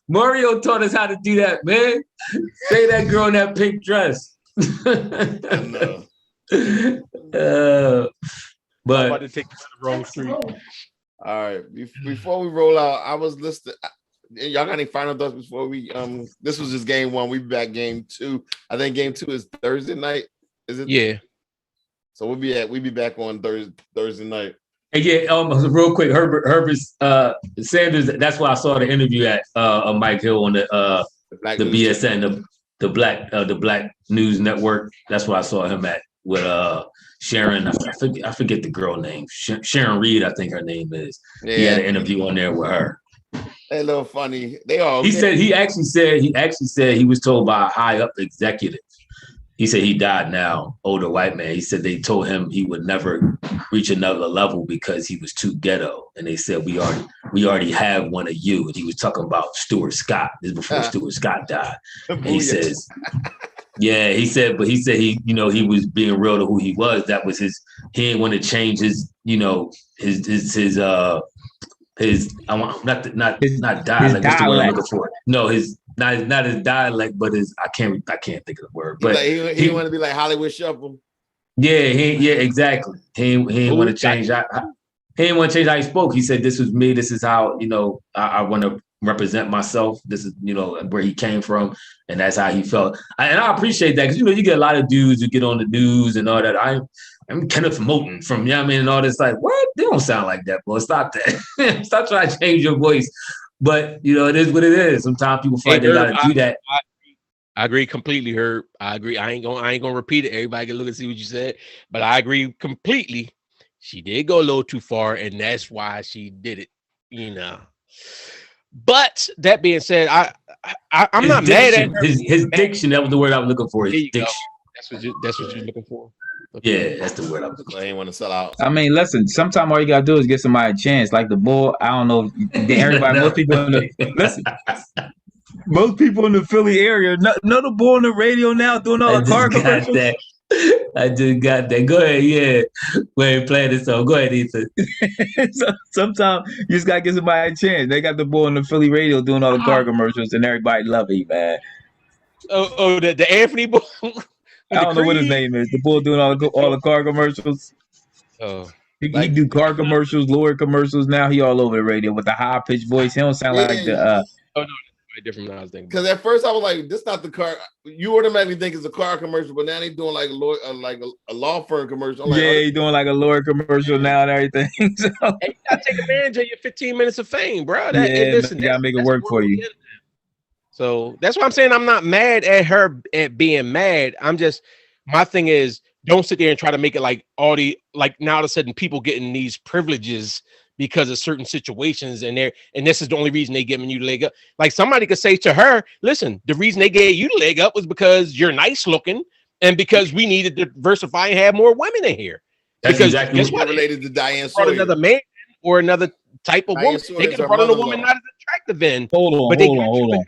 Mario taught us how to do that, man. Say that girl in that pink dress. I know. But I'm about to take you to the wrong street. All right. Before we roll out, I was listening. Y'all got any final thoughts before we this was just game 1. We be back game 2. I think game 2 is Thursday night. Is it? Yeah. So we'll be back on Thursday night. And yeah, real quick, Herbert Sanders, that's why I saw the interview at Mike Hill on the BSN, the Black News Network. That's where I saw him at with Sharon. I forget the girl name. Sharon Reed, I think her name is. Yeah. He had an interview on there with her. They a little funny. They all. He actually said he was told by a high up executive. He said he died now, older white man. He said they told him he would never reach another level because he was too ghetto. And they said we already have one of you. And he was talking about Stuart Scott. This is before Stuart Scott died. And he says, yeah, he said he was being real to who he was. That was his. He didn't want to change his not dialect. What's the word I'm looking for? No, his not his dialect, but his I can't think of the word. But he want to be like Hollywood Shuffle. Yeah, exactly. He didn't want to change. He didn't want to change how he spoke. He said, "This was me. This is how I want to represent myself. This is where he came from, and that's how he felt." And I appreciate that because you get a lot of dudes who get on the news and all that. I'm Kenneth Moulton from and all this. Like, what? They don't sound like that, boy. Stop that. Stop trying to change your voice. But it is what it is. Sometimes people feel like they gotta do that. I agree completely, Herb. I agree. I ain't gonna repeat it. Everybody can look and see what you said, but I agree completely. She did go a little too far, and that's why she did it. But that being said, I'm not mad at her. His diction. That was the word I was looking for. His diction. That's what you're looking for. Okay. Yeah, that's the word I was looking for. I ain't want to sell out. I mean, listen. Sometimes all you gotta do is give somebody a chance. Like the bull. I don't know. Everybody, most people most people in the Philly area know the bull on the radio now doing all the car commercials. I just got that. Go ahead, yeah. We ain't playing this song. Go ahead, Ethan. Sometimes you just gotta give somebody a chance. They got the bull on the Philly radio doing all the car commercials, and everybody love it, man. Oh, the Anthony bull. I don't know what his name is. The bull doing all the car commercials. Oh, he do car commercials, lure commercials. Now he all over the radio with the high pitched voice. He don't sound like the. Oh no, different than I was thinking. Because at first I was like, "This not the car." You automatically think it's a car commercial, but now they doing like a law firm commercial. Like, he doing like a lawyer commercial now and everything. So. Hey, you gotta take advantage of your 15 minutes of fame, bro. Listen, you gotta make it work for you. So that's why I'm saying I'm not mad at her at being mad. I'm just, my thing is, don't sit there and try to make it like now all of a sudden people getting these privileges because of certain situations and this is the only reason they giving you the leg up. Like somebody could say to her, listen, the reason they gave you the leg up was because you're nice looking and because we needed to diversify and have more women in here. That's because exactly guess what? Related to Diane Sawyer. Another man or another type of woman. They could have brought in a woman not as attractive in. Hold on.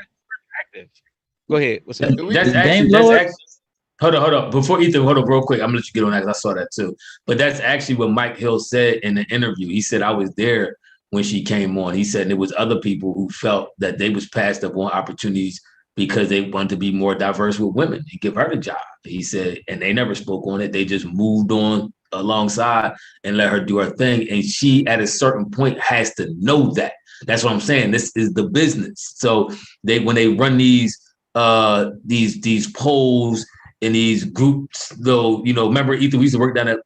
Go ahead. What's that? Hold on. Before Ethan, hold on real quick. I'm gonna let you get on that because I saw that too. But that's actually what Mike Hill said in the interview. He said, I was there when she came on. He said there was other people who felt that they was passed up on opportunities because they wanted to be more diverse with women and give her the job. He said, and they never spoke on it. They just moved on alongside and let her do her thing. And she, at a certain point, has to know that. That's what I'm saying. This is the business. So when they run these polls in these groups, though, remember Ethan, we used to work down at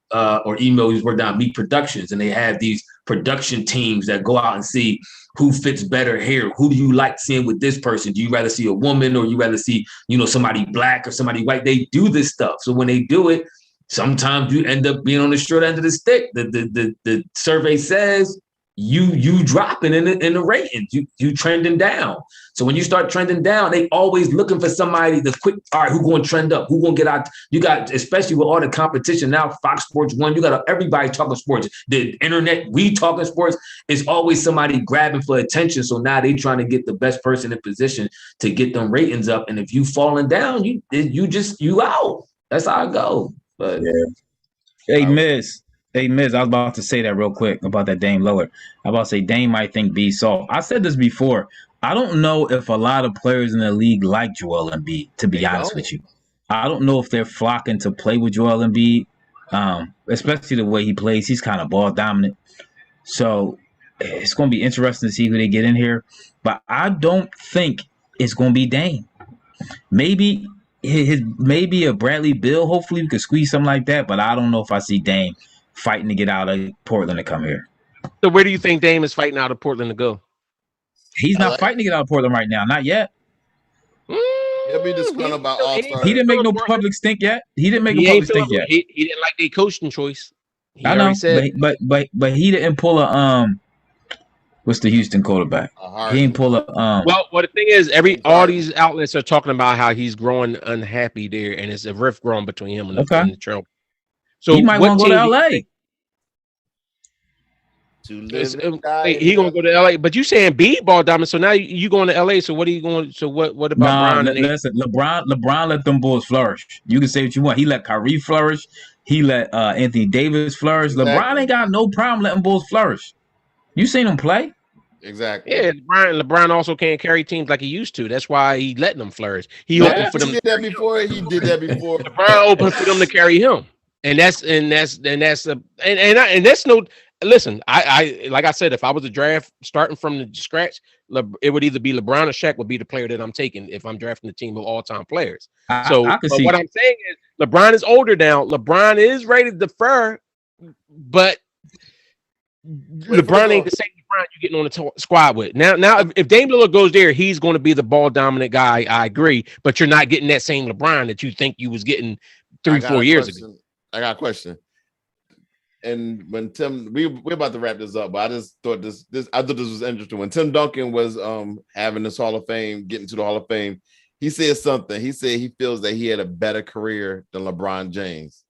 we used to work down at Meat Productions, and they have these production teams that go out and see who fits better here. Who do you like seeing with this person? Do you rather see a woman or you rather see, somebody black or somebody white? They do this stuff. So when they do it, sometimes you end up being on the short end of the stick. The survey says you dropping in the ratings. You trending down. So when you start trending down, they always looking for somebody to quick. All right, who going to trend up? Who going to get out? You got, especially with all the competition now, Fox Sports 1, you got everybody talking sports. The internet, we talking sports. It's always somebody grabbing for attention. So now they trying to get the best person in position to get them ratings up. And if you falling down, you out. That's how it go. But yeah. Hey, Miz, I was about to say that real quick about that Dame Lillard. I'm about to say Dame might think B soft. I said this before. I don't know if a lot of players in the league like Joel Embiid, to be honest with you. I don't know if they're flocking to play with Joel Embiid, especially the way he plays. He's kind of ball dominant. So it's going to be interesting to see who they get in here. But I don't think it's going to be Dame. Maybe a Bradley Beal. Hopefully we could squeeze something like that. But I don't know if I see Dame fighting to get out of Portland to come here. So where do you think Dame is fighting out of Portland to go? He's not fighting to get out of Portland right now. Not yet. He'll be disgruntled about All-Star. He didn't make no public stink yet. He didn't didn't like the coaching choice. I know, but he didn't pull a what's the Houston quarterback? He didn't pull a Well, the thing is, all these outlets are talking about how he's growing unhappy there, and it's a rift growing between him and the Trail. So he might want to go to LA. He gonna go to LA, but you saying B ball dominant. So now you going to LA. So what are you going? So what about Brown? Listen, LeBron let them Bulls flourish. You can say what you want. He let Kyrie flourish. He let Anthony Davis flourish. Exactly. LeBron ain't got no problem letting Bulls flourish. You seen him play? Exactly. Yeah, LeBron also can't carry teams like he used to. That's why he letting them flourish. He opened for them. He did that before. LeBron opened for them to carry him, and that's no. Listen, I like I said, if I was a draft starting from the scratch, it would either be LeBron or Shaq would be the player that I'm taking if I'm drafting a team of all-time players. What I'm saying is LeBron is older now. LeBron is ready to defer, but LeBron ain't the same LeBron you're getting on the squad with. Now, if Dame Lillard goes there, he's going to be the ball-dominant guy. I agree, but you're not getting that same LeBron that you think you was getting 3-4 years ago. I got a question. And when Tim, we're about to wrap this up, but I just thought this was interesting. When Tim Duncan was having this Hall of Fame, getting to the Hall of Fame, he said something. He said he feels that he had a better career than LeBron James,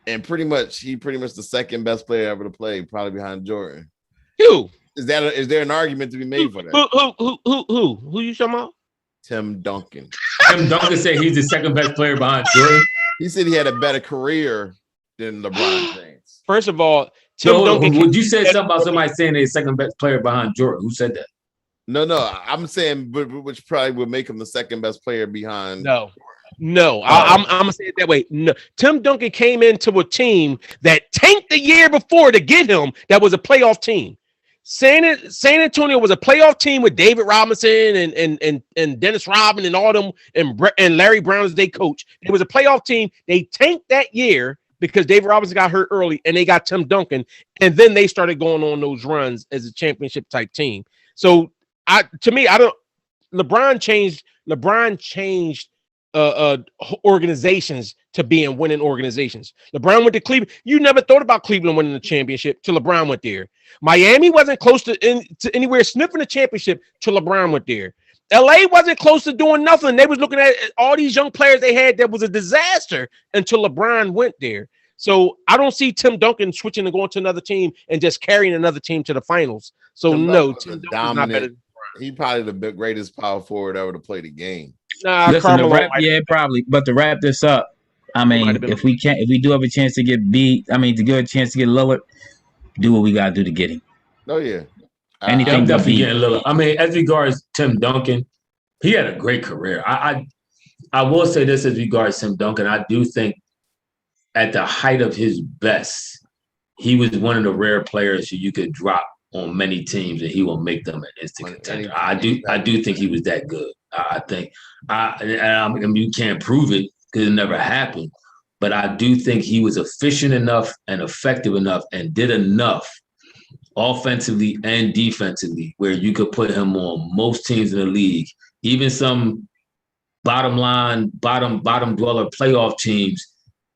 and pretty much the second best player ever to play, probably behind Jordan. Who is that? Is there an argument to be made for that? Who you talking about? Tim Duncan. Tim Duncan said he's the second best player behind Jordan. He said he had a better career than LeBron James. First of all, Tim Duncan. Would you say something about somebody saying they're second best player behind Jordan? Who said that? No. I'm saying, which probably would make him the second best player behind. No. I'm gonna say it that way. No, Tim Duncan came into a team that tanked the year before to get him. That was a playoff team. San Antonio was a playoff team with David Robinson and Dennis Rodman and all them and Larry Brown as their coach. It was a playoff team. They tanked that year because David Robinson got hurt early and they got Tim Duncan. And then they started going on those runs as a championship type team. So LeBron changed organizations to being winning organizations. LeBron went to Cleveland. You never thought about Cleveland winning the championship till LeBron went there. Miami wasn't close to anywhere sniffing the championship till LeBron went there. LA wasn't close to doing nothing. They was looking at all these young players they had that was a disaster until LeBron went there. So I don't see Tim Duncan switching and going to another team and just carrying another team to the finals. So Tim Duncan's not better than LeBron. He's probably the greatest power forward ever to play the game. Probably. But to wrap this up, I mean, if we do have a chance to get beat, to get a chance to get Lillard, do what we gotta do to get him. Oh yeah. Anything definitely getting Lillard. I mean, as regards Tim Duncan, he had a great career. I will say this as regards Tim Duncan. I do think at the height of his best, he was one of the rare players who you could drop on many teams and he will make them an instant contender. I do think he was that good. I think you can't prove it because it never happened, but I do think he was efficient enough and effective enough and did enough offensively and defensively where you could put him on most teams in the league, even some bottom dweller playoff teams,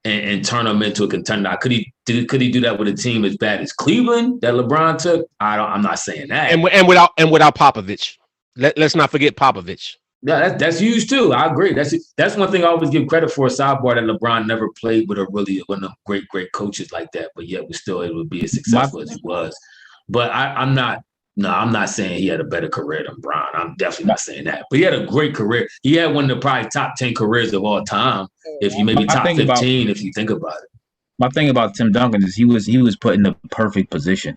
and turn them into a contender. Could he do that with a team as bad as Cleveland that LeBron took? I'm not saying that. And without Popovich, let's not forget Popovich. Yeah, that's huge too. I agree. That's one thing I always give credit for. A sidebar that LeBron never played with one of the great coaches like that, but yet was still able to be as successful as he was. But I'm not saying he had a better career than Bron. I'm definitely not saying that. But he had a great career. He had one of the probably top 10 careers of all time. If you maybe top 15, if you think about it. My thing about Tim Duncan is he was put in the perfect position.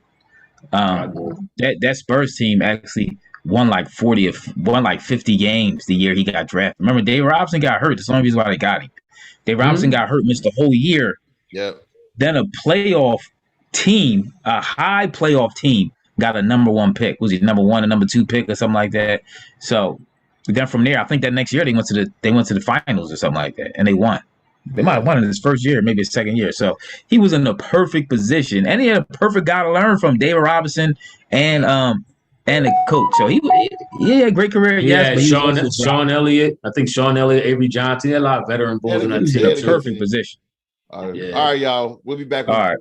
That Spurs team actually won like 50 games the year he got drafted. Remember, Dave Robinson got hurt. That's the only reason why they got him. Dave Robinson got hurt, missed the whole year. Yeah. Then a playoff team, a high playoff team, got a number 1 pick. Was he number 1 and number 2 pick or something like that? So then from there, I think that next year they went to the finals or something like that, and they won. They might have won in his first year, maybe his second year. So he was in the perfect position, and he had a perfect guy to learn from, David Robinson and the coach. So he had a great career. Yeah, Sean Elliott. I think Sean Elliott, Avery Johnson, he had a lot of veteran bulls in that team. In a perfect position. All right, y'all. We'll be back. All right.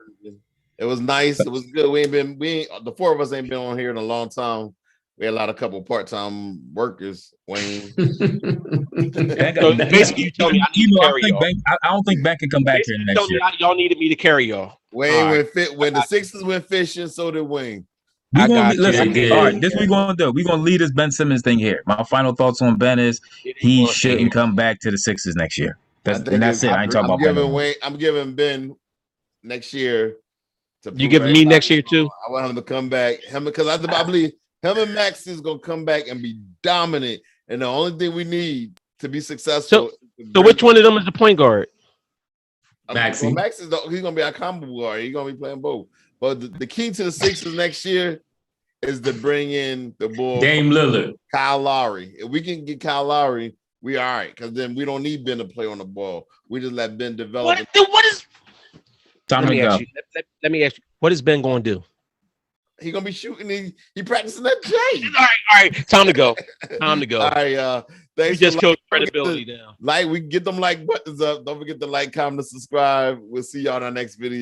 It was nice. It was good. The 4 of us ain't been on here in a long time. We had a couple part-time workers, Wayne. So basically, you tell me I need to carry y'all. I don't think Ben can come back here next year. Y'all needed me to carry y'all. Wayne when the Sixers went fishing, so did Wayne. All right, this we're gonna do. We're gonna lead this Ben Simmons thing here. My final thoughts on Ben is he shouldn't come back to the Sixers next year. That's it. I ain't talking about Ben. I'm giving Ben next year. You giving me next year too? I want him to come back. Because I believe him and Max is gonna come back and be dominant. And the only thing we need to be successful. So which one of them is the point guard? Max. Well, Max he's gonna be our combo guard. He's gonna be playing both. But the key to the Sixers next year is to bring in the bull Dame Lillard, Kyle Lowry. If we can get Kyle Lowry, we all right. Because then we don't need Ben to play on the ball. We just let Ben develop. What is? Let me ask you. What is Ben going to do? He's gonna be shooting. He practicing that J. All right. Time to go. All right, thanks. We just killed credibility now. We get them like buttons up. Don't forget to like, comment, and subscribe. We'll see y'all in our next video.